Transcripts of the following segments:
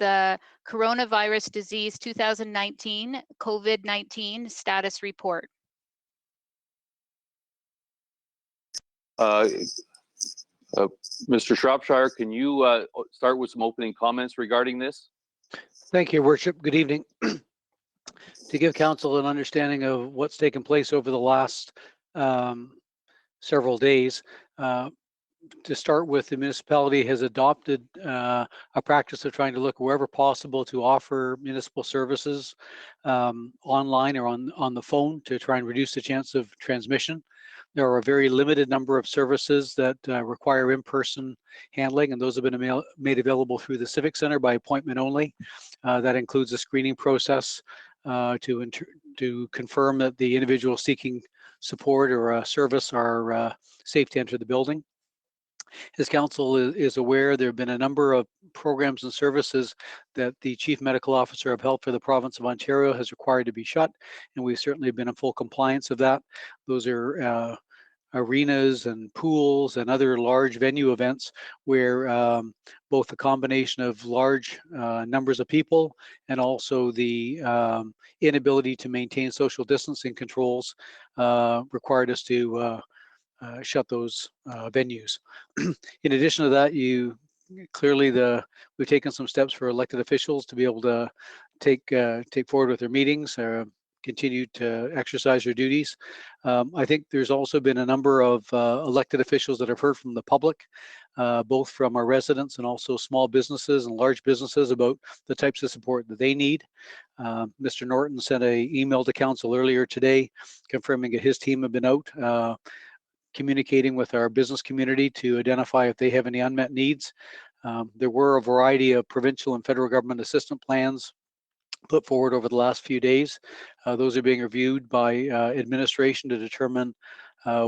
the Coronavirus Disease 2019 COVID-19 status report. Mr. Shropshire, can you start with some opening comments regarding this? Thank you, Your Worship. Good evening. To give Council an understanding of what's taken place over the last several days, to start with, the municipality has adopted a practice of trying to look wherever possible to offer municipal services online or on the phone to try and reduce the chance of transmission. There are a very limited number of services that require in-person handling, and those have been made available through the Civic Center by appointment only. That includes a screening process to confirm that the individual seeking support or a service are safe to enter the building. As Council is aware, there have been a number of programs and services that the Chief Medical Officer of Health for the Province of Ontario has required to be shut, and we've certainly been in full compliance of that. Those are arenas and pools and other large venue events where both a combination of large numbers of people and also the inability to maintain social distancing controls required us to shut those venues. In addition to that, we've taken some steps for elected officials to be able to take forward with their meetings, continue to exercise their duties. I think there's also been a number of elected officials that have heard from the public, both from our residents and also small businesses and large businesses, about the types of support that they need. Mr. Norton sent an email to Council earlier today confirming that his team have been out communicating with our business community to identify if they have any unmet needs. There were a variety of provincial and federal government assistance plans put forward over the last few days. Those are being reviewed by administration to determine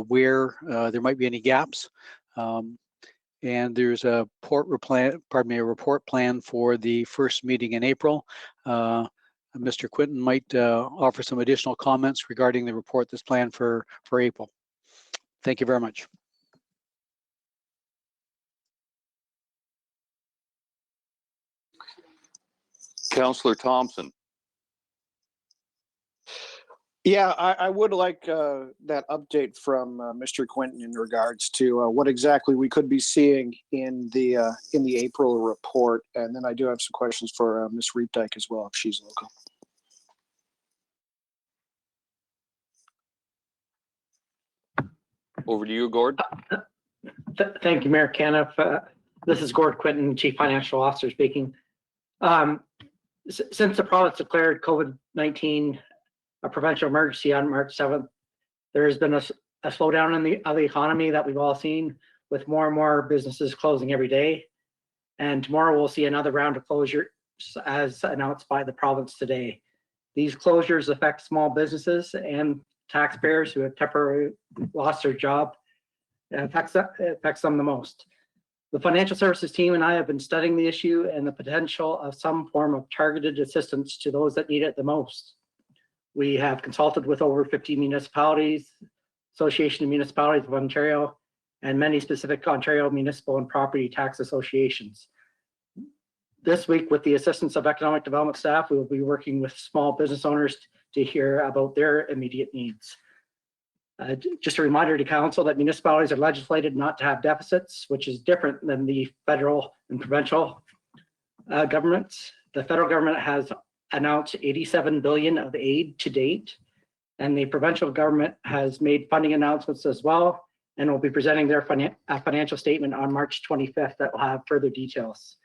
where there might be any gaps. And there's a report plan for the first meeting in April. Mr. Quinton might offer some additional comments regarding the report that's planned for April. Thank you very much. Councillor Thompson. Yeah, I would like that update from Mr. Quinton in regards to what exactly we could be seeing in the April report, and then I do have some questions for Ms. Reepdike as well, if she's local. Over to you, Gord. Thank you, Mayor Caniff. This is Gord Quinton, Chief Financial Officer speaking. Since the province declared COVID-19 a provincial emergency on March 7th, there has been a slowdown in the economy that we've all seen, with more and more businesses closing every day. And tomorrow we'll see another round of closures as announced by the province today. These closures affect small businesses and taxpayers who have temporarily lost their job. It affects them the most. The financial services team and I have been studying the issue and the potential of some form of targeted assistance to those that need it the most. We have consulted with over 50 municipalities, Association of Municipalities of Ontario, and many specific Ontario municipal and property tax associations. This week, with the assistance of economic development staff, we will be working with small business owners to hear about their immediate needs. Just a reminder to Council that municipalities are legislated not to have deficits, which is different than the federal and provincial governments. The federal government has announced $87 billion of aid to date, and the provincial government has made funding announcements as well, and will be presenting their financial statement on March 25th that will have further details.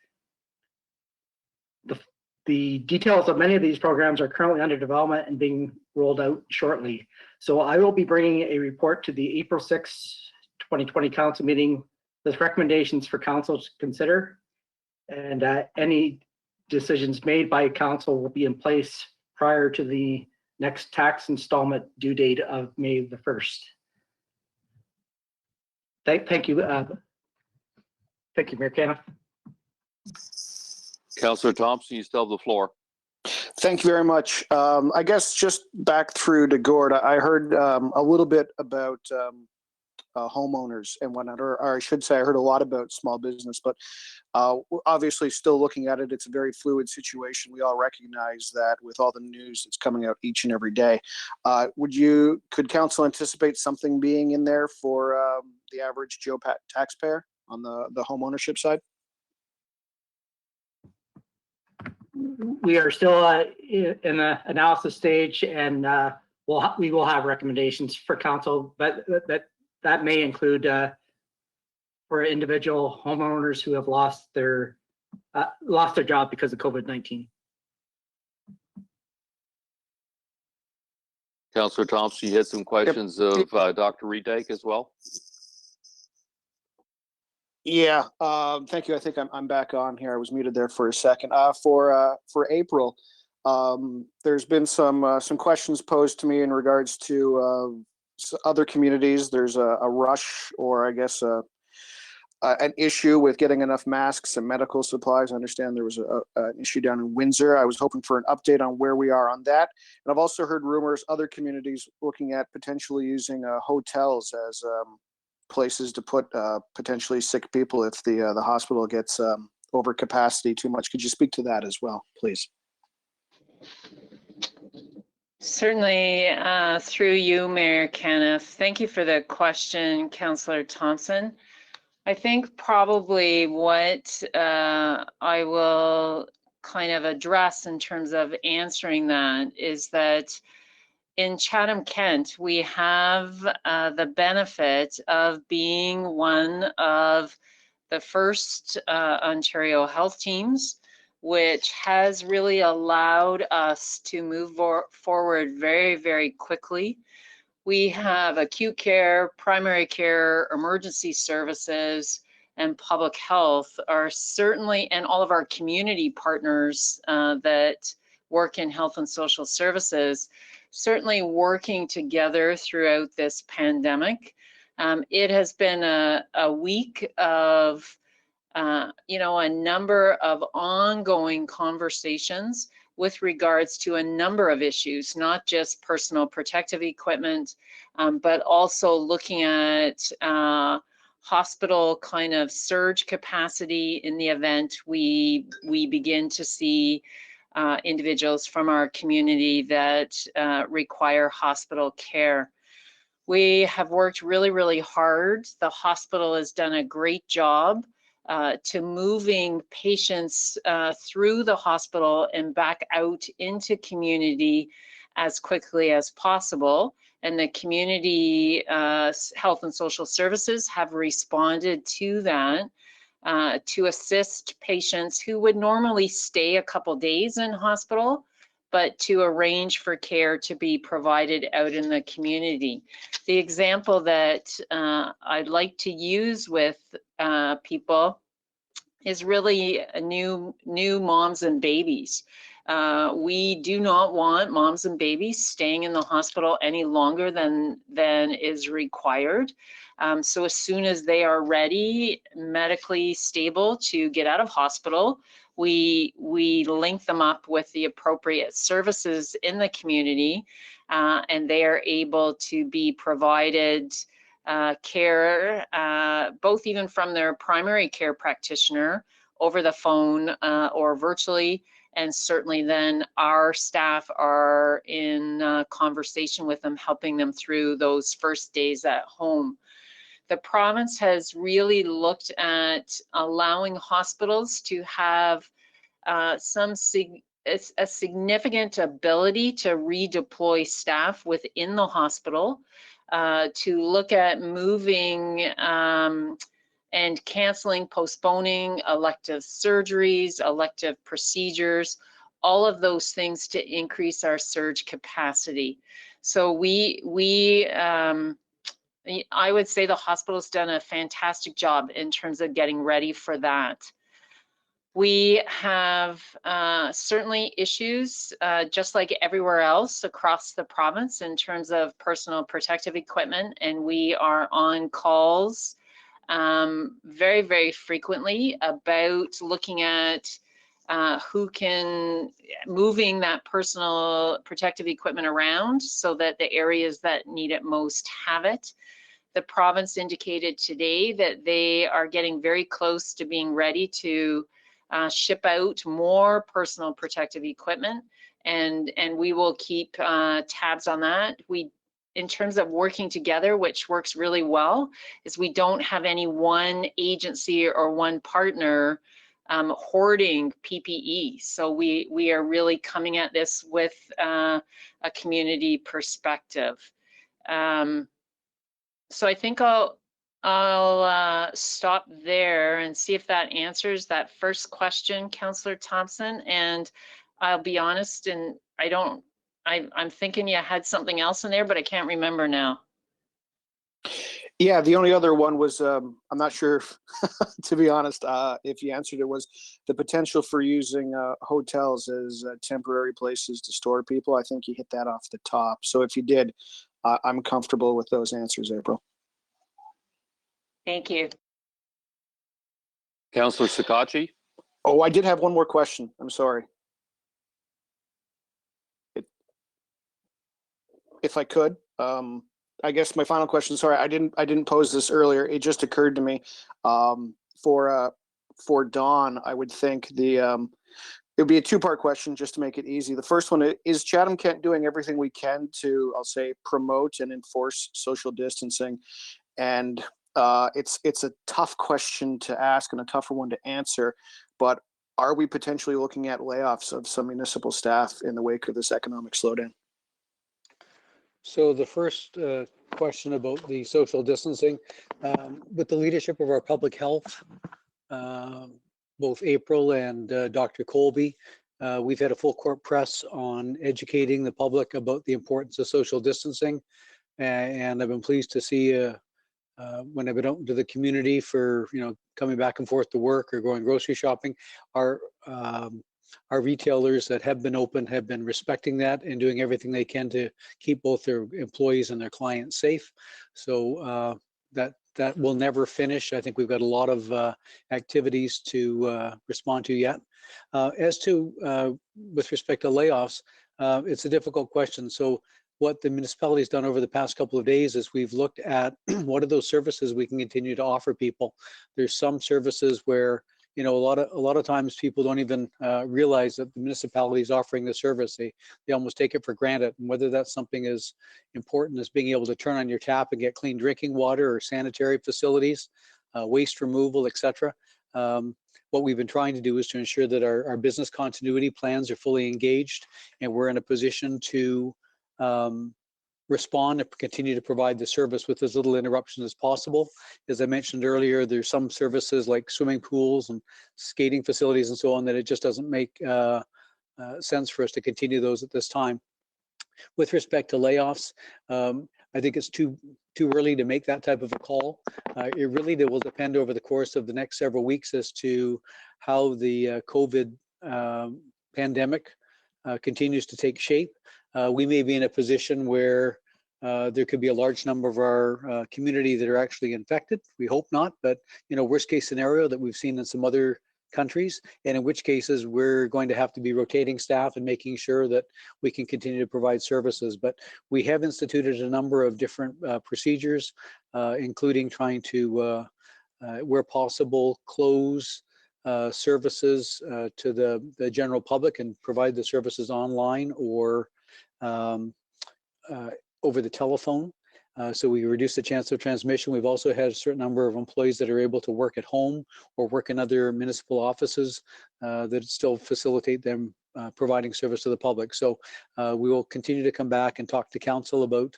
The details of many of these programs are currently under development and being rolled out shortly. So I will be bringing a report to the April 6, 2020 Council meeting with recommendations for Council to consider, and any decisions made by Council will be in place prior to the next tax installment due date of May the 1st. Thank you. Thank you, Mayor Caniff. Councillor Thompson, you still have the floor. Thank you very much. I guess just back through to Gord, I heard a little bit about homeowners and whatnot, or I should say, I heard a lot about small business, but we're obviously still looking at it. It's a very fluid situation. We all recognize that with all the news that's coming out each and every day. Could council anticipate something being in there for the average Joe taxpayer on the home ownership side? We are still in the analysis stage, and we will have recommendations for council, but that may include for individual homeowners who have lost their job because of COVID-19. Councillor Thompson, you had some questions of Dr. Redyke as well? Yeah, thank you. I think I'm back on here. I was muted there for a second. For April, there's been some questions posed to me in regards to other communities. There's a rush, or I guess an issue with getting enough masks and medical supplies. I understand there was an issue down in Windsor. I was hoping for an update on where we are on that. And I've also heard rumors other communities looking at potentially using hotels as places to put potentially sick people if the hospital gets over capacity too much. Could you speak to that as well, please? Certainly, through you, Mayor Caniff. Thank you for the question, Councillor Thompson. I think probably what I will kind of address in terms of answering that is that in Chatham-Kent, we have the benefit of being one of the first Ontario health teams, which has really allowed us to move forward very, very quickly. We have acute care, primary care, emergency services, and public health are certainly, and all of our community partners that work in health and social services, certainly working together throughout this pandemic. It has been a week of, a number of ongoing conversations with regards to a number of issues, not just personal protective equipment, but also looking at hospital kind of surge capacity in the event we begin to see individuals from our community that require hospital care. We have worked really, really hard. The hospital has done a great job to moving patients through the hospital and back out into community as quickly as possible. And the community health and social services have responded to that to assist patients who would normally stay a couple days in hospital, but to arrange for care to be provided out in the community. The example that I'd like to use with people is really a new moms and babies. We do not want moms and babies staying in the hospital any longer than is required. So as soon as they are ready, medically stable to get out of hospital, we link them up with the appropriate services in the community, and they are able to be provided care, both even from their primary care practitioner over the phone or virtually, and certainly then our staff are in conversation with them, helping them through those first days at home. The province has really looked at allowing hospitals to have a significant ability to redeploy staff within the hospital, to look at moving and canceling, postponing elective surgeries, elective procedures, all of those things to increase our surge capacity. So I would say the hospital's done a fantastic job in terms of getting ready for that. We have certainly issues, just like everywhere else across the province, in terms of personal protective equipment, and we are on calls very, very frequently about looking at who can moving that personal protective equipment around so that the areas that need it most have it. the province indicated today that they are getting very close to being ready to ship out more personal protective equipment, and we will keep tabs on that. In terms of working together, which works really well, is we don't have any one agency or one partner hoarding PPE. So we are really coming at this with a community perspective. So I think I'll stop there and see if that answers that first question, Councillor Thompson. And I'll be honest, and I'm thinking you had something else in there, but I can't remember now. Yeah, the only other one was, I'm not sure, to be honest, if you answered it, was the potential for using hotels as temporary places to store people. I think you hit that off the top. So if you did, I'm comfortable with those answers, April. Thank you. Councillor Sakachi? Oh, I did have one more question. I'm sorry. If I could, I guess my final question. Sorry, I didn't pose this earlier. It just occurred to me. For Dawn, I would think it would be a two-part question just to make it easy. The first one is Chatham-Kent doing everything we can to, I'll say, promote and enforce social distancing, and it's a tough question to ask and a tougher one to answer, but are we potentially looking at layoffs of some municipal staff in the wake of this economic slowdown? So the first question about the social distancing, with the leadership of our public health, both April and Dr. Colby, we've had a full court press on educating the public about the importance of social distancing. And I've been pleased to see when I've been out into the community for, coming back and forth to work or going grocery shopping, our retailers that have been open have been respecting that and doing everything they can to keep both their employees and their clients safe. So that will never finish. I think we've got a lot of activities to respond to yet. As to with respect to layoffs, it's a difficult question. So what the municipality has done over the past couple of days is we've looked at what are those services we can continue to offer people. There's some services where a lot of times people don't even realize that the municipality is offering the service. They almost take it for granted. And whether that's something as important as being able to turn on your tap and get clean drinking water, or sanitary facilities, waste removal, etc. What we've been trying to do is to ensure that our business continuity plans are fully engaged, and we're in a position to respond and continue to provide the service with as little interruption as possible. As I mentioned earlier, there's some services like swimming pools and skating facilities and so on that it just doesn't make sense for us to continue those at this time. With respect to layoffs, I think it's too early to make that type of a call. It really will depend over the course of the next several weeks as to how the COVID pandemic continues to take shape. We may be in a position where there could be a large number of our community that are actually infected. We hope not, but worst case scenario that we've seen in some other countries, and in which cases we're going to have to be rotating staff and making sure that we can continue to provide services. But we have instituted a number of different procedures, including trying to, where possible, close services to the general public and provide the services online or over the telephone. So we reduce the chance of transmission. We've also had a certain number of employees that are able to work at home or work in other municipal offices that still facilitate them providing service to the public. So we will continue to come back and talk to council about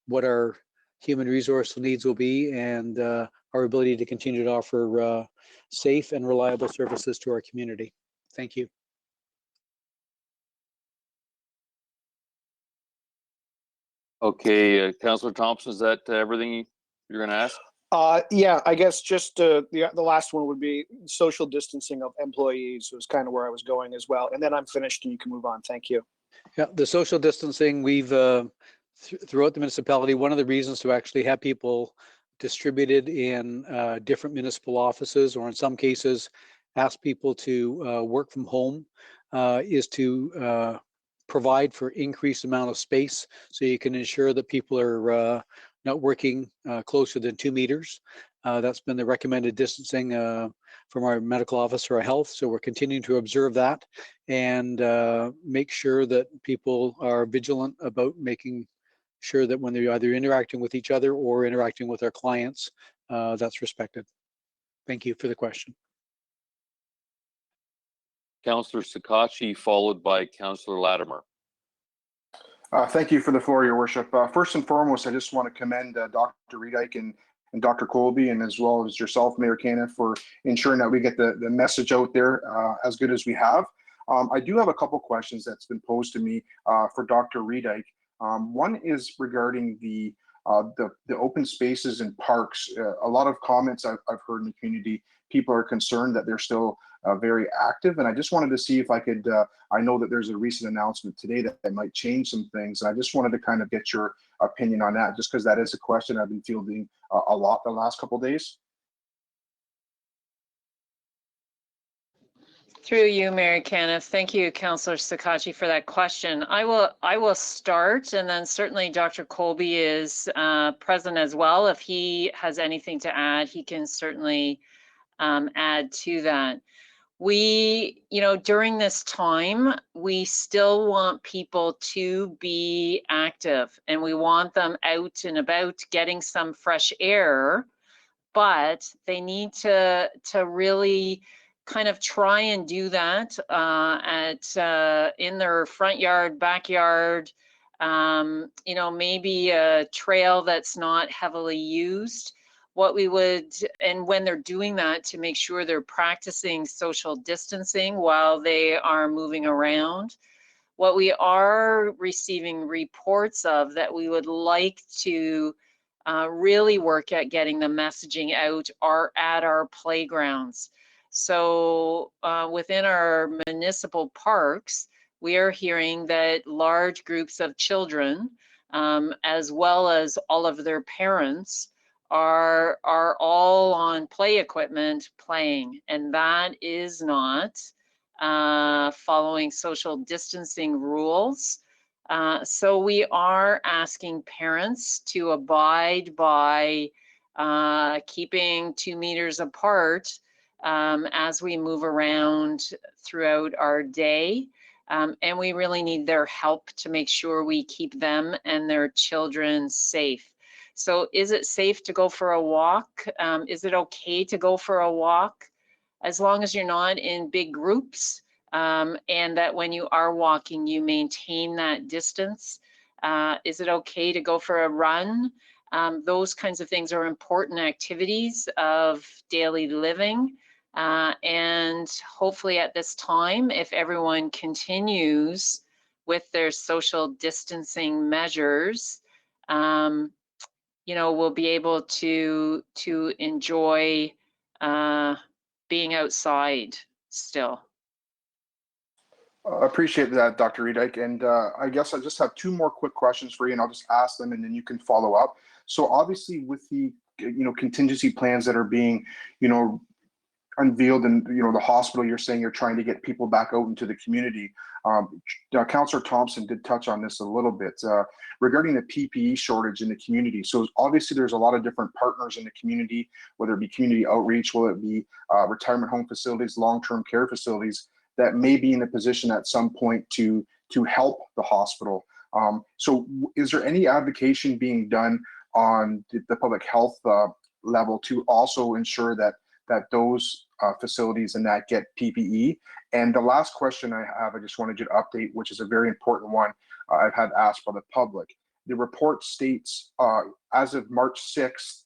what our human resource needs will be and our ability to continue to offer safe and reliable services to our community. Thank you. Okay, Councillor Thompson, is that everything you're going to ask? Yeah, I guess just the last one would be social distancing of employees was kind of where I was going as well. And then I'm finished and you can move on. Thank you. Yeah, the social distancing, we've throughout the municipality, one of the reasons to actually have people distributed in different municipal offices, or in some cases ask people to work from home, is to provide for increased amount of space, so you can ensure that people are not working closer than 2 meters. That's been the recommended distancing from our medical officer of health. So we're continuing to observe that and make sure that people are vigilant about making sure that when they're either interacting with each other or interacting with our clients, that's respected. Thank you for the question. Councillor Sakachi, followed by Councillor Latimer. Thank you for the floor, Your Worship. First and foremost, I just want to commend Dr. Redike and Dr. Colby, and as well as yourself, Mayor Caniff, for ensuring that we get the message out there as good as we have. I do have a couple questions that's been posed to me for Dr. Redike. One is regarding the open spaces and parks. A lot of comments I've heard in the community, people are concerned that they're still very active, and I just wanted to see if I could, I know that there's a recent announcement today that might change some things, and I just wanted to kind of get your opinion on that, just because that is a question I've been fielding a lot the last couple of days. Through you, Mayor Caniff. Thank you, Councillor Sakachi, for that question. I will start, and then certainly Dr. Colby is present as well. If he has anything to add, he can certainly add to that. We, during this time, we still want people to be active, and we want them out and about getting some fresh air, but they need to really kind of try and do that in their front yard, backyard, maybe a trail that's not heavily used. What we would, and when they're doing that, to make sure they're practicing social distancing while they are moving around. What we are receiving reports of that we would like to really work at getting the messaging out are at our playgrounds. So within our municipal parks, we are hearing that large groups of children, as well as all of their parents, are all on play equipment playing, and that is not following social distancing rules. So we are asking parents to abide by keeping 2 meters apart as we move around throughout our day. And we really need their help to make sure we keep them and their children safe. So is it safe to go for a walk? Is it okay to go for a walk? As long as you're not in big groups, and that when you are walking, you maintain that distance. Is it okay to go for a run? Those kinds of things are important activities of daily living. And hopefully at this time, if everyone continues with their social distancing measures, we'll be able to enjoy being outside still. I appreciate that, Dr. Redike. And I guess I just have 2 more quick questions for you, and I'll just ask them and then you can follow up. So obviously with the, contingency plans that are being, unveiled in, the hospital, you're saying you're trying to get people back out into the community. Councillor Thompson did touch on this a little bit regarding the PPE shortage in the community. So obviously there's a lot of different partners in the community, whether it be community outreach, whether it be retirement home facilities, long-term care facilities, that may be in a position at some point to help the hospital. So is there any advocacy being done on the public health level to also ensure that those facilities and that get PPE? And the last question I have, I just wanted you to update, which is a very important one I've had asked by the public. The report states as of March 6th,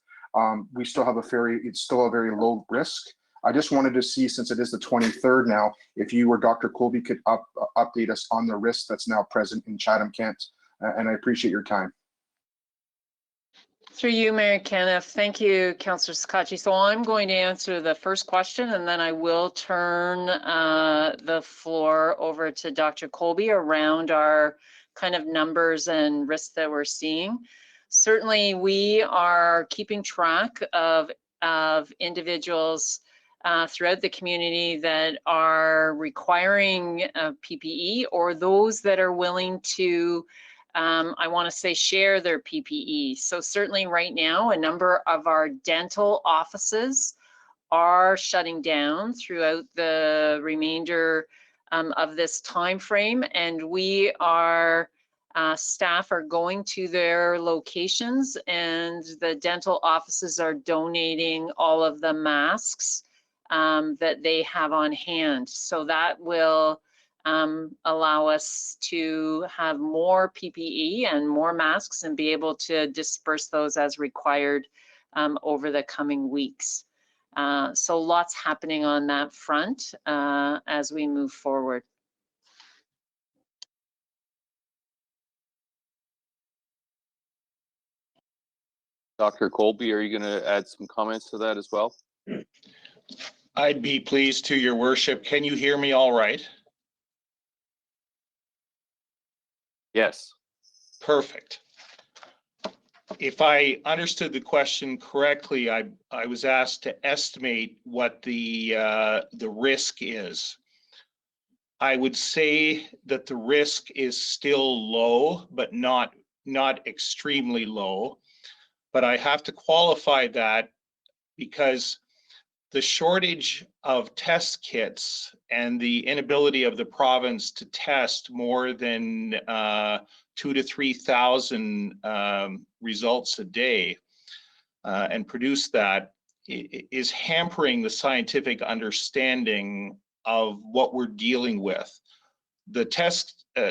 we still have it's still a very low risk. I just wanted to see, since it is the 23rd now, if you or Dr. Colby could update us on the risk that's now present in Chatham-Kent, and I appreciate your time. Through you, Mayor Caniff. Thank you, Councillor Sakachi. So I'm going to answer the first question, and then I will turn the floor over to Dr. Colby around our kind of numbers and risks that we're seeing. Certainly, we are keeping track of individuals throughout the community that are requiring PPE, or those that are willing to I want to say share their PPE. So certainly right now, a number of our dental offices are shutting down throughout the remainder of this time frame, and we are staff are going to their locations, and the dental offices are donating all of the masks that they have on hand. So that will allow us to have more PPE and more masks and be able to disperse those as required over the coming weeks. So lots happening on that front as we move forward. Dr. Colby, are you going to add some comments to that as well? I'd be pleased to, Your Worship. Can you hear me all right? Yes. Perfect. If I understood the question correctly, I was asked to estimate what the risk is. I would say that the risk is still low, but not extremely low. But I have to qualify that because the shortage of test kits and the inability of the province to test more than 2,000 to 3,000 results a day and produce that is hampering the scientific understanding of what we're dealing with. The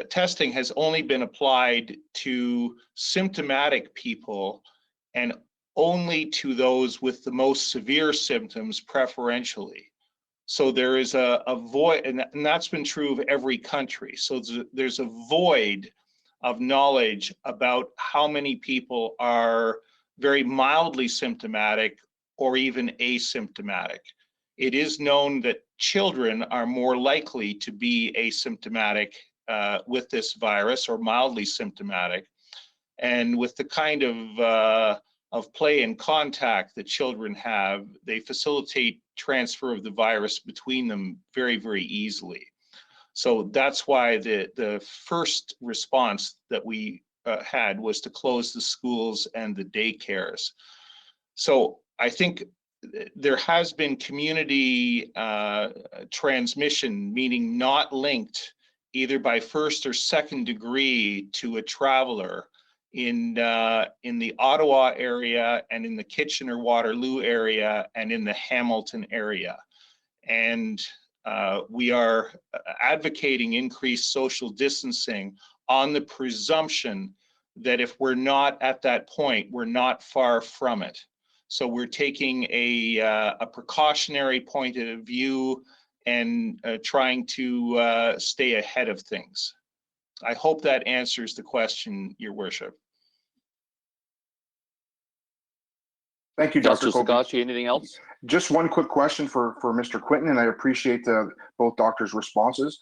testing has only been applied to symptomatic people and only to those with the most severe symptoms preferentially. So there is a void, and that's been true of every country. So there's a void of knowledge about how many people are very mildly symptomatic or even asymptomatic. It is known that children are more likely to be asymptomatic with this virus or mildly symptomatic. And with the kind of play and contact that children have, they facilitate transfer of the virus between them very, very easily. So that's why the first response that we had was to close the schools and the daycares. So I think there has been community transmission, meaning not linked either by first or second degree to a traveler in the Ottawa area and in the Kitchener-Waterloo area and in the Hamilton area. And we are advocating increased social distancing on the presumption that if we're not at that point, we're not far from it. So we're taking a precautionary point of view and trying to stay ahead of things. I hope that answers the question, Your Worship. Thank you, Dr. Justice Colby. Sagachi, anything else? Just one quick question for Mr. Quinton, and I appreciate both doctors' responses.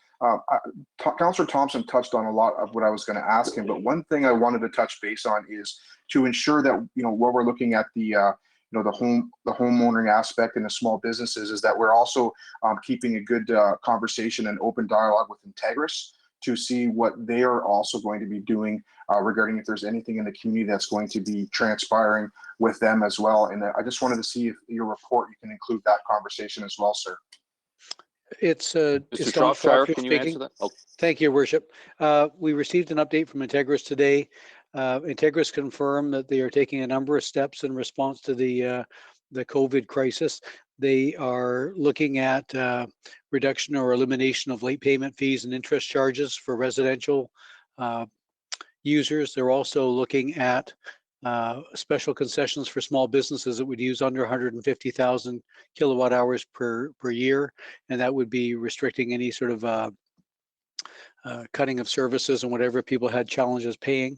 Councillor Thompson touched on a lot of what I was going to ask him, but one thing I wanted to touch base on is to ensure that, you know, where we're looking at the the homeowning aspect and the small businesses, is that we're also keeping a good conversation and open dialogue with Integris to see what they are also going to be doing regarding if there's anything in the community that's going to be transpiring with them as well. And I just wanted to see if your report, you can include that conversation as well, sir. It's Mr. Don Shropshire, Shropshire can you speaking. answer that? Oh, Thank you, Your Worship. We received an update from Integris today. Integris confirmed that they are taking a number of steps in response to the COVID crisis. They are looking at reduction or elimination of late payment fees and interest charges for residential users. They're also looking at special concessions for small businesses that would use under 150,000 kilowatt hours per year, and that would be restricting any sort of cutting of services and whatever people had challenges paying.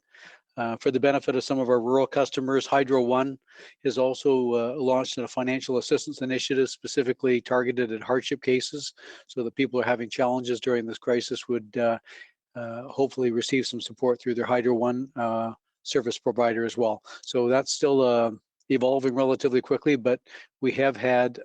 For the benefit of some of our rural customers, Hydro One has also launched a financial assistance initiative specifically targeted at hardship cases, so that people are having challenges during this crisis would hopefully receive some support through their Hydro One service provider as well. So that's still evolving relatively quickly, but we have had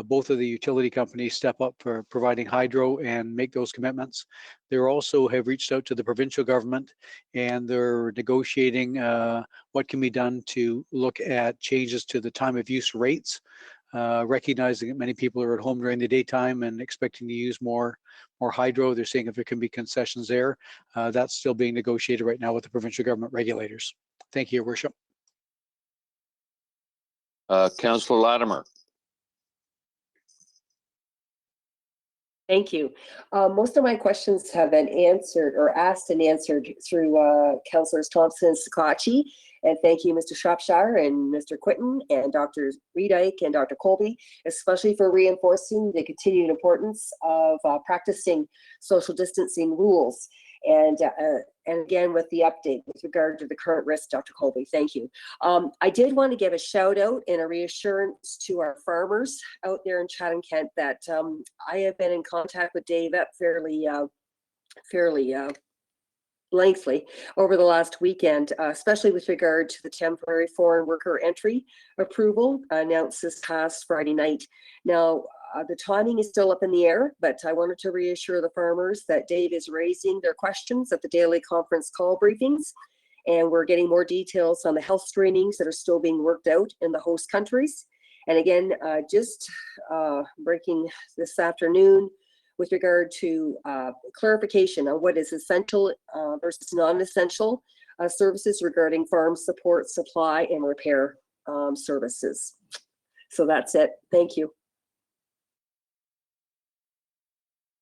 both of the utility companies step up for providing hydro and make those commitments. They also have reached out to the provincial government, and they're negotiating what can be done to look at changes to the time of use rates, recognizing that many people are at home during the daytime and expecting to use more hydro. They're seeing if there can be concessions there. That's still being negotiated right now with the provincial government regulators. Thank you, Your Worship. Councillor Latimer. Thank you. Most of my questions have been answered or asked and answered through Councillors Thompson and Sakachi. And thank you, Mr. Shropshire and Mr. Quinton and Dr. Redyke and Dr. Colby, especially for reinforcing the continued importance of practicing social distancing rules. And again, with the update with regard to the current risk, Dr. Colby, thank you. I did want to give a shout out and a reassurance to our farmers out there in Chatham-Kent that I have been in contact with Dave Epp fairly lengthily over the last weekend, especially with regard to the temporary foreign worker entry approval announced this past Friday night. Now, the timing is still up in the air, but I wanted to reassure the farmers that Dave is raising their questions at the daily conference call briefings, and we're getting more details on the health screenings that are still being worked out in the host countries. And again, just breaking this afternoon with regard to clarification on what is essential versus non-essential services regarding farm support, supply, and repair services. So that's it. Thank you.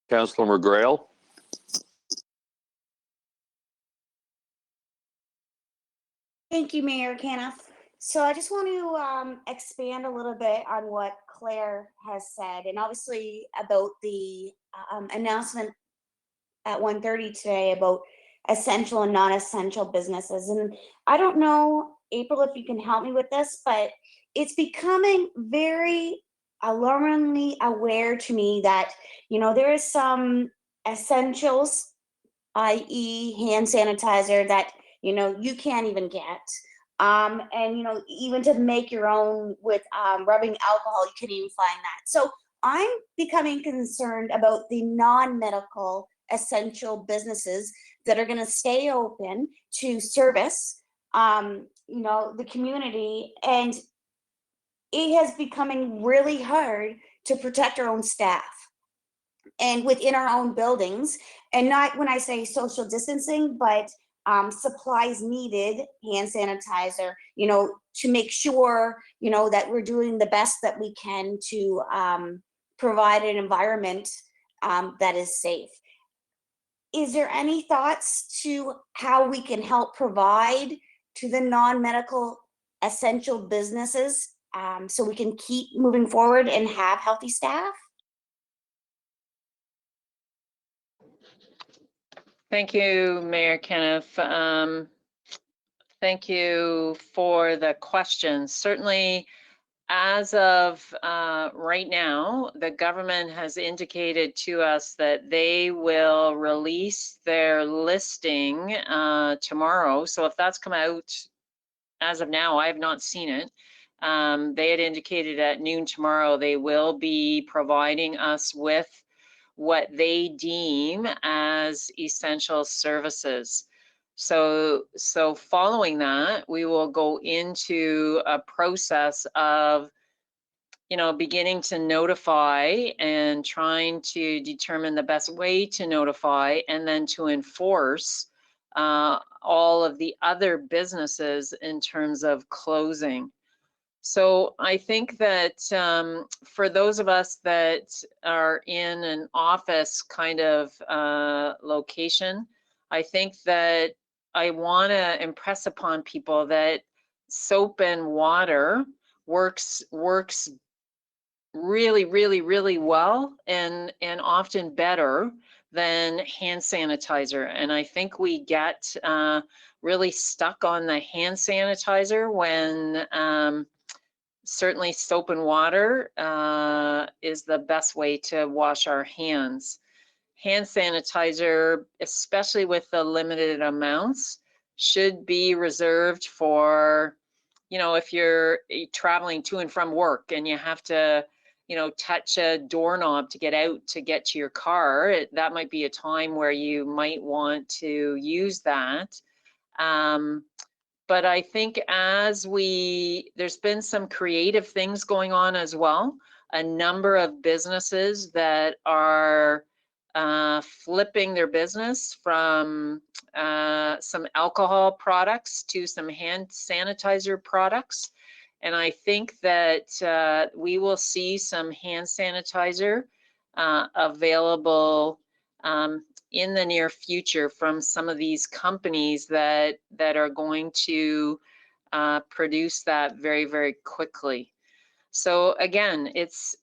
Councillor McGrail. Thank you, Mayor Caniff. So I just want to expand a little bit on what Claire has said, and obviously about the announcement at 1:30 today about essential and non-essential businesses. And I don't know, April, if you can help me with this, but it's becoming very alarmingly aware to me that, you know, there is some essentials, i.e. hand sanitizer, that, you know, you can't even get. And, you know, even to make your own with rubbing alcohol, you can't even find that. So I'm becoming concerned about the non-medical essential businesses that are going to stay open to service, you know, the community. And it has becoming really hard to protect our own staff and within our own buildings. And not when I say social distancing, but supplies needed, hand sanitizer, you know, to make sure, you know, that we're doing the best that we can to provide an environment that is safe. Is there any thoughts to how we can help provide to the non-medical essential businesses so we can keep moving forward and have healthy staff? Thank you, Mayor Kenneth. Thank you for the questions. Certainly, as of right now, the government has indicated to us that they will release their listing tomorrow. So if that's come out as of now, I have not seen it. They had indicated at noon tomorrow they will be providing us with what they deem as essential services. So following that, we will go into a process of, you know, beginning to notify and trying to determine the best way to notify and then to enforce all of the other businesses in terms of closing. So I think that for those of us that are in an office kind of location, I think that I want to impress upon people that soap and water works really, really, really well and often better than hand sanitizer. And I think we get really stuck on the hand sanitizer when certainly soap and water is the best way to wash our hands. Hand sanitizer, especially with the limited amounts, should be reserved for, you know, if you're traveling to and from work and you have to, touch a doorknob to get out to get to your car, that might be a time where you might want to use that. But I think there's been some creative things going on as well. A number of businesses that are flipping their business from some alcohol products to some hand sanitizer products. And I think that we will see some hand sanitizer available in the near future from some of these companies that are going to produce that very, very quickly. So again, it's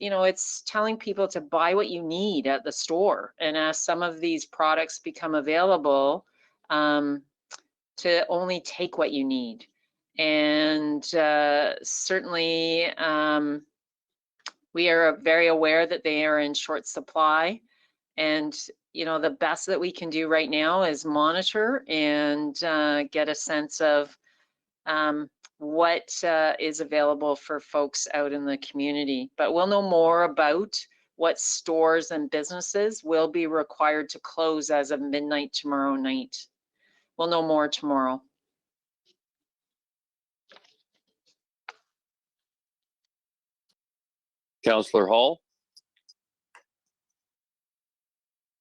telling people to buy what you need at the store, and as some of these products become available, to only take what you need. And certainly we are very aware that they are in short supply, and the best that we can do right now is monitor and get a sense of what is available for folks out in the community. But we'll know more about what stores and businesses will be required to close as of midnight tomorrow night. We'll know more tomorrow. Councillor Hall.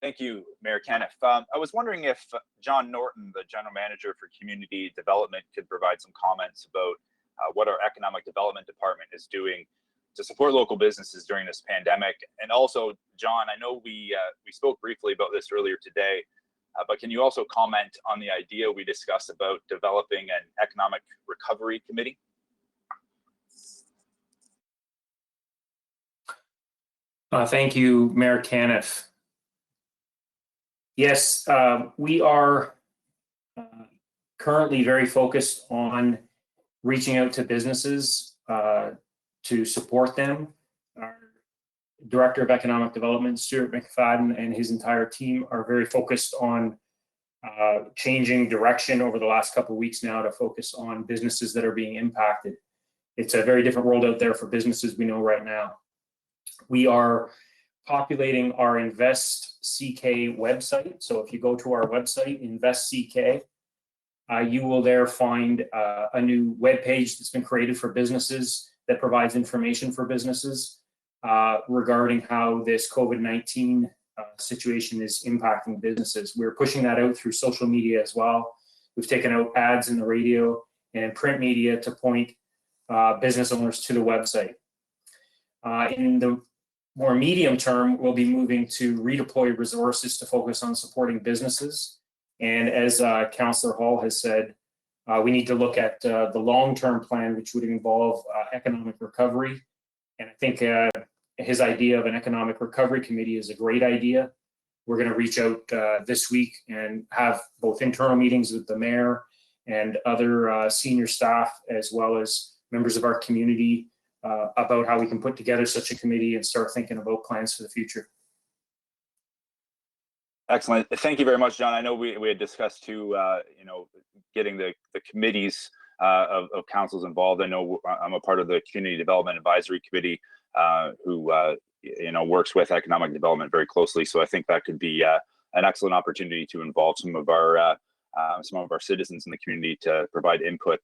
Thank you, Mayor Caniff. I was wondering if John Norton, the General Manager for Community Development, could provide some comments about what our Economic Development Department is doing to support local businesses during this pandemic. And also, John, I know we spoke briefly about this earlier today, but can you also comment on the idea we discussed about developing an Economic Recovery Committee? Thank you, Mayor Caniff. Yes, we are currently very focused on reaching out to businesses to support them. Our Director of Economic Development, Stuart McFadden, and his entire team are very focused on changing direction over the last couple of weeks now to focus on businesses that are being impacted. It's a very different world out there for businesses we know right now. We are populating our Invest CK website. So if you go to our website, Invest CK, you will there find a new web page that's been created for businesses that provides information for businesses regarding how this COVID-19 situation is impacting businesses. We're pushing that out through social media as well. We've taken out ads in the radio and print media to point business owners to the website. In the more medium term, we'll be moving to redeploy resources to focus on supporting businesses. And as Councillor Hall has said, we need to look at the long-term plan, which would involve economic recovery. And I think his idea of an economic recovery committee is a great idea. We're going to reach out this week and have both internal meetings with the mayor and other senior staff, as well as members of our community, about how we can put together such a committee and start thinking about plans for the future. Excellent. Thank you very much, John. I know we had discussed too, getting the committees of councils involved. I know I'm a part of the Community Development Advisory Committee who works with economic development very closely. So I think that could be an excellent opportunity to involve some of our citizens in the community to provide input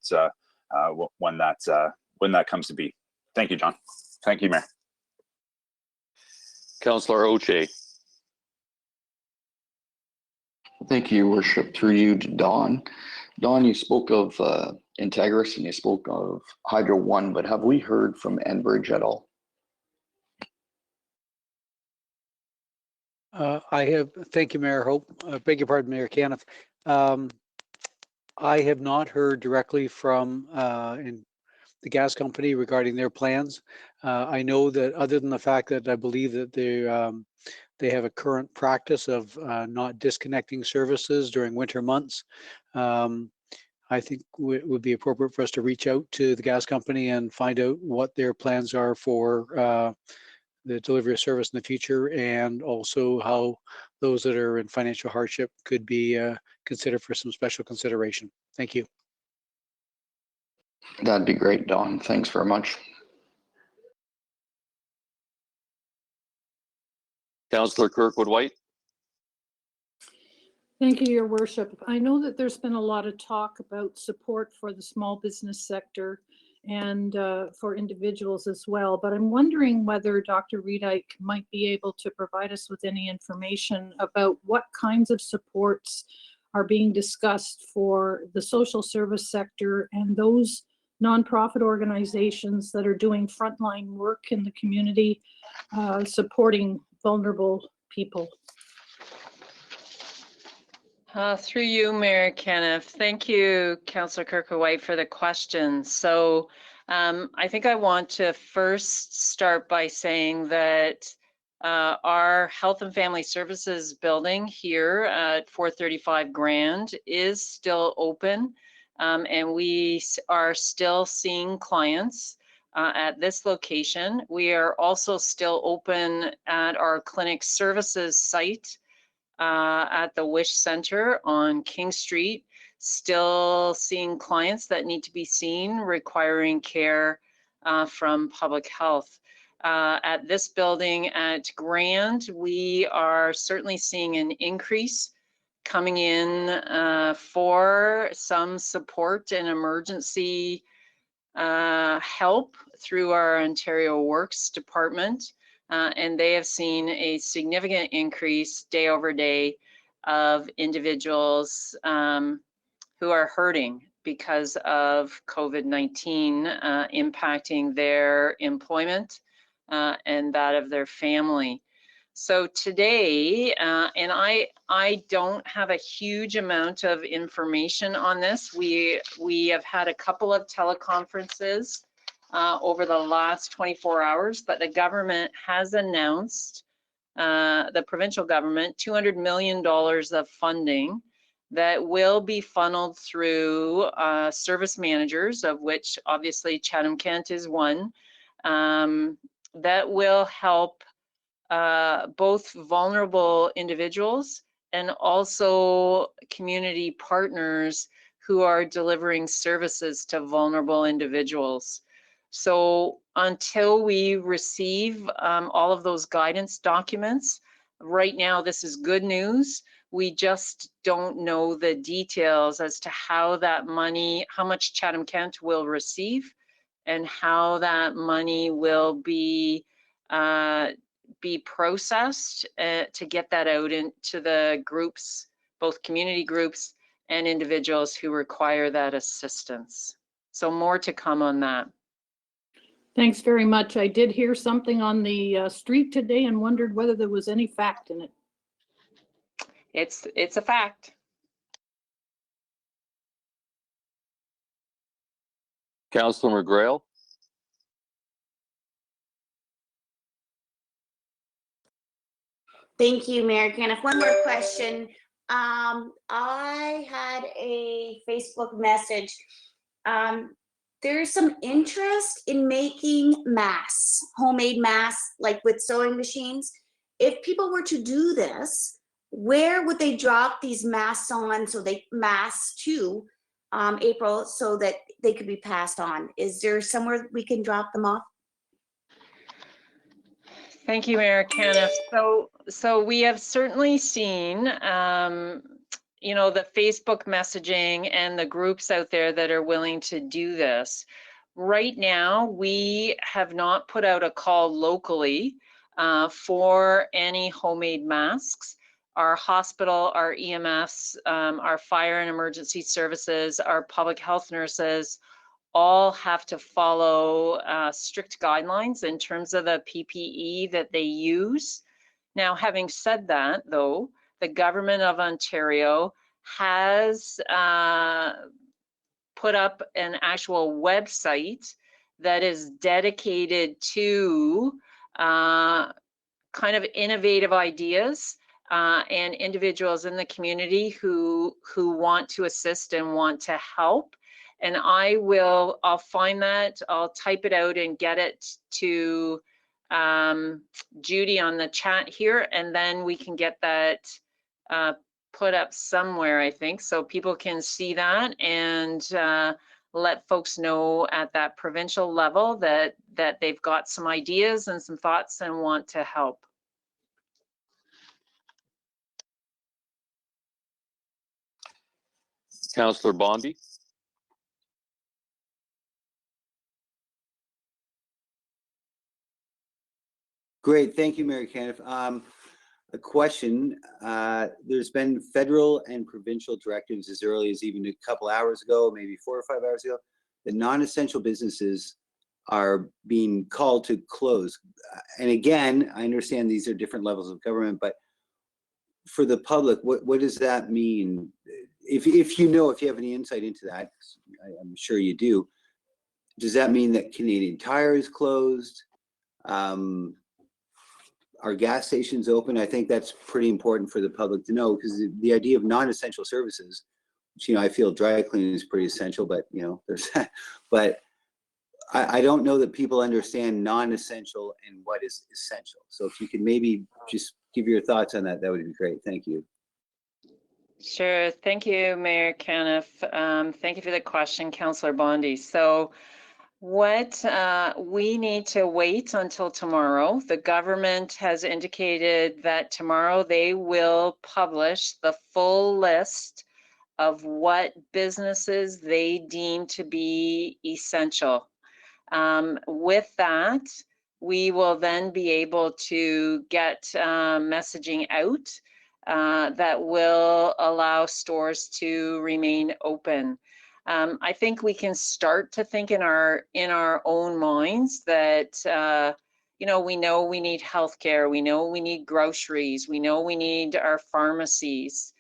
when that comes to be. Thank you, John. Thank you, Mayor. Councillor Oche. Thank you, Your Worship. Through you to Don. Don, you spoke of Integris and you spoke of Hydro One, but have we heard from Enbridge at all? I have. Thank you, Mayor Hope. Beg your pardon, Mayor Caniff. I have not heard directly from the gas company regarding their plans. I know that other than the fact that I believe that they have a current practice of not disconnecting services during winter months, I think it would be appropriate for us to reach out to the gas company and find out what their plans are for the delivery of service in the future, and also how those that are in financial hardship could be considered for some special consideration. Thank you. That'd be great, Don. Thanks very much. Councillor Kirkwood White. Thank you, Your Worship. I know that there's been a lot of talk about support for the small business sector and for individuals as well, but I'm wondering whether Dr. Riedijk might be able to provide us with any information about what kinds of supports are being discussed for the social service sector and those nonprofit organizations that are doing frontline work in the community, supporting vulnerable people. Through you, Mayor Kenneth. Thank you, Councillor Kirkwood-White, for the question. So I think I want to first start by saying that our Health and Family Services building here at 435 Grand is still open, and we are still seeing clients at this location. We are also still open at our clinic services site at the Wish Center on King Street, still seeing clients that need to be seen requiring care from public health. At this building at Grand, we are certainly seeing an increase coming in for some support and emergency help through our Ontario Works department. And they have seen a significant increase day over day of individuals who are hurting because of COVID-19 impacting their employment and that of their family. So today, and I don't have a huge amount of information on this. We have had a couple of teleconferences over the last 24 hours, but the government has announced, the provincial government, $200 million of funding that will be funneled through service managers, of which obviously Chatham-Kent is one, that will help both vulnerable individuals and also community partners who are delivering services to vulnerable individuals. So until we receive all of those guidance documents, right now this is good news. We just don't know the details as to how that money, how much Chatham-Kent will receive and how that money will be processed to get that out into the groups, both community groups and individuals who require that assistance. So more to come on that. Thanks very much. I did hear something on the street today and wondered whether there was any fact in it. It's a fact. Councillor McGrail. Thank you, Mayor Kenneth. One more question. I had a Facebook message. There's some interest in making masks, homemade masks, like with sewing machines. If people were to do this, where would they drop these masks on so they masks to April so that they could be passed on? Is there somewhere we can drop them off? Thank you, Mayor Kenneth. So we have certainly seen, you know, the Facebook messaging and the groups out there that are willing to do this. Right now, we have not put out a call locally for any homemade masks. Our hospital, our EMS, our fire and emergency services, our public health nurses, all have to follow strict guidelines in terms of the PPE that they use. Now, having said that, though, the government of Ontario has put up an actual website that is dedicated to kind of innovative ideas and individuals in the community who want to assist and want to help. And I'll find that, I'll type it out and get it to Judy on the chat here, and then we can get that put up somewhere, I think, so people can see that and let folks know at that provincial level that they've got some ideas and some thoughts and want to help. Councillor Bondi. Great, thank you, Mary Caniff. A question, there's been federal and provincial directives as early as even a couple hours ago, maybe 4 or 5 hours ago, that non-essential businesses are being called to close. And again, I understand these are different levels of government, but for the public, what does that mean? If you have any insight into that, I'm sure you do, does that mean that Canadian Tire is closed? Are gas stations open? I think that's pretty important for the public to know, because the idea of non-essential services, which, I feel dry cleaning is pretty essential, but there's that. But I don't know that people understand non-essential and what is essential. So if you could maybe just give your thoughts on that, that would be great. Thank you. Sure. Thank you, Mayor Caniff. Thank you for the question, Councillor Bondi. So what we need to wait until tomorrow. The government has indicated that tomorrow they will publish the full list of what businesses they deem to be essential. With that, we will then be able to get messaging out that will allow stores to remain open. I think we can start to think in our own minds that we know we need healthcare, we know we need groceries, we know we need our pharmacies,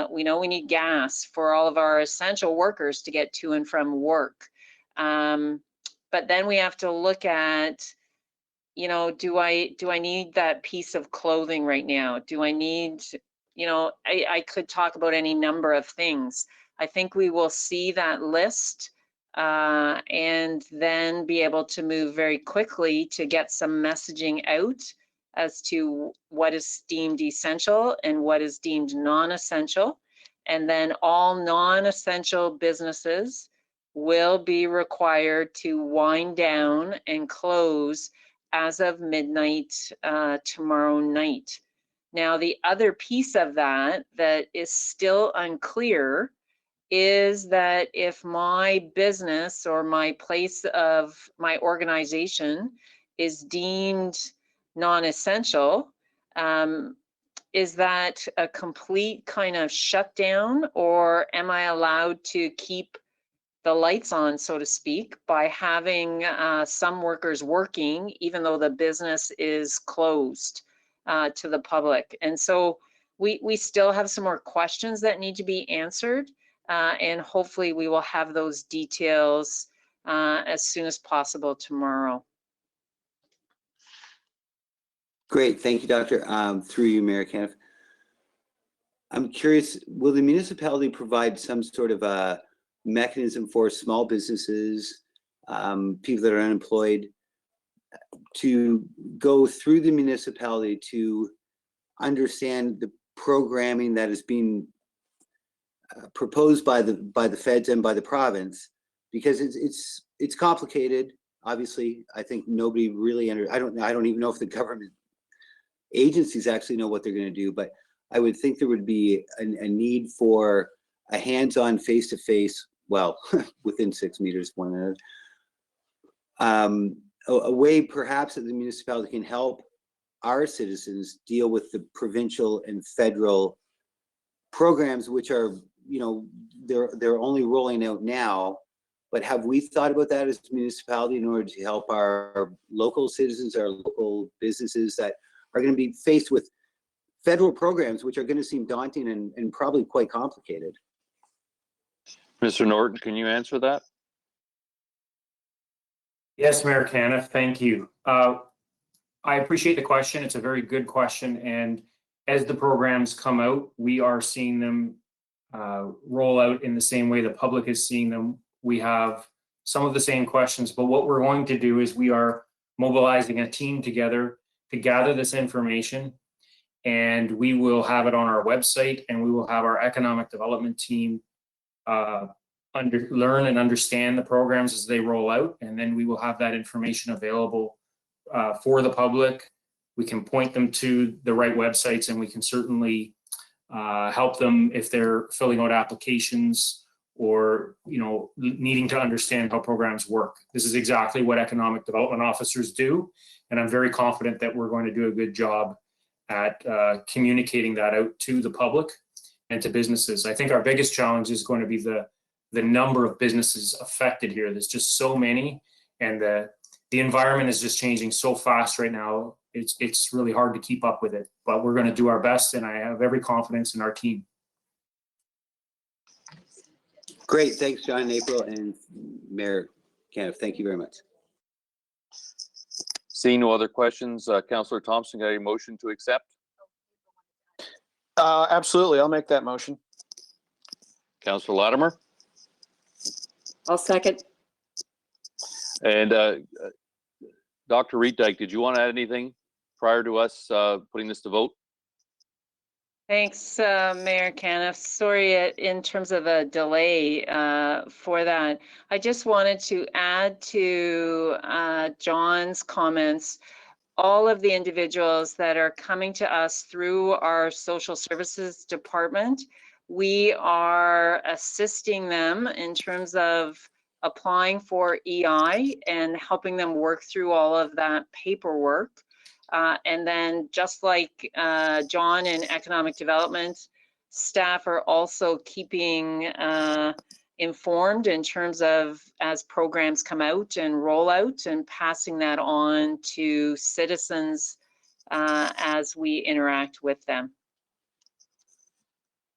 we know we need gas for all of our essential workers to get to and from work. But then we have to look at, do I need that piece of clothing right now? Do I need, I could talk about any number of things. I think we will see that list and then be able to move very quickly to get some messaging out as to what is deemed essential and what is deemed non-essential. And then all non-essential businesses will be required to wind down and close as of midnight tomorrow night. Now, the other piece of that is still unclear is that if my business or my place of my organization is deemed non-essential, is that a complete kind of shutdown, or am I allowed to keep the lights on, so to speak, by having some workers working even though the business is closed to the public? And so we still have some more questions that need to be answered, and hopefully we will have those details as soon as possible tomorrow. Great, thank you, Doctor. Through you, Mayor Caniff. I'm curious, will the municipality provide some sort of a mechanism for small businesses, people that are unemployed, to go through the municipality to understand the programming that is being proposed by the feds and by the province? Because it's complicated. Obviously, I think nobody really I don't even know if the government agencies actually know what they're going to do, but I would think there would be a need for a hands-on, face-to-face, well, within 6 meters of one another, a way perhaps that the municipality can help our citizens deal with the provincial and federal programs, which are, they're only rolling out now. But have we thought about that as a municipality in order to help our local citizens, our local businesses that are going to be faced with federal programs, which are going to seem daunting and probably quite complicated? Mr. Norton, can you answer that? Yes, Mayor Caniff, thank you. I appreciate the question. It's a very good question. And as the programs come out, we are seeing them roll out in the same way the public is seeing them. We have some of the same questions, but what we're going to do is we are mobilizing a team together to gather this information, and we will have it on our website, and we will have our economic development team learn and understand the programs as they roll out, and then we will have that information available for the public. We can point them to the right websites, and we can certainly help them if they're filling out applications or, you know, needing to understand how programs work. This is exactly what economic development officers do. And I'm very confident that we're going to do a good job at communicating that out to the public and to businesses. I think our biggest challenge is going to be the number of businesses affected here. There's just so many, and the environment is just changing so fast right now. It's really hard to keep up with it, but we're going to do our best, and I have every confidence in our team. Great, thanks, John and April, and Mayor Caniff. Thank you very much. Seeing no other questions, Councillor Thompson, got a motion to accept? Absolutely, I'll make that motion. Councillor Latimer? I'll second. And Dr. Reed-Dyke, did you want to add anything prior to us putting this to vote? Thanks, Mayor Caniff. Sorry in terms of a delay for that. I just wanted to add to John's comments. All of the individuals that are coming to us through our social services department, we are assisting them in terms of applying for EI and helping them work through all of that paperwork. And then just like John in economic development, staff are also keeping informed in terms of as programs come out and roll out, and passing that on to citizens as we interact with them.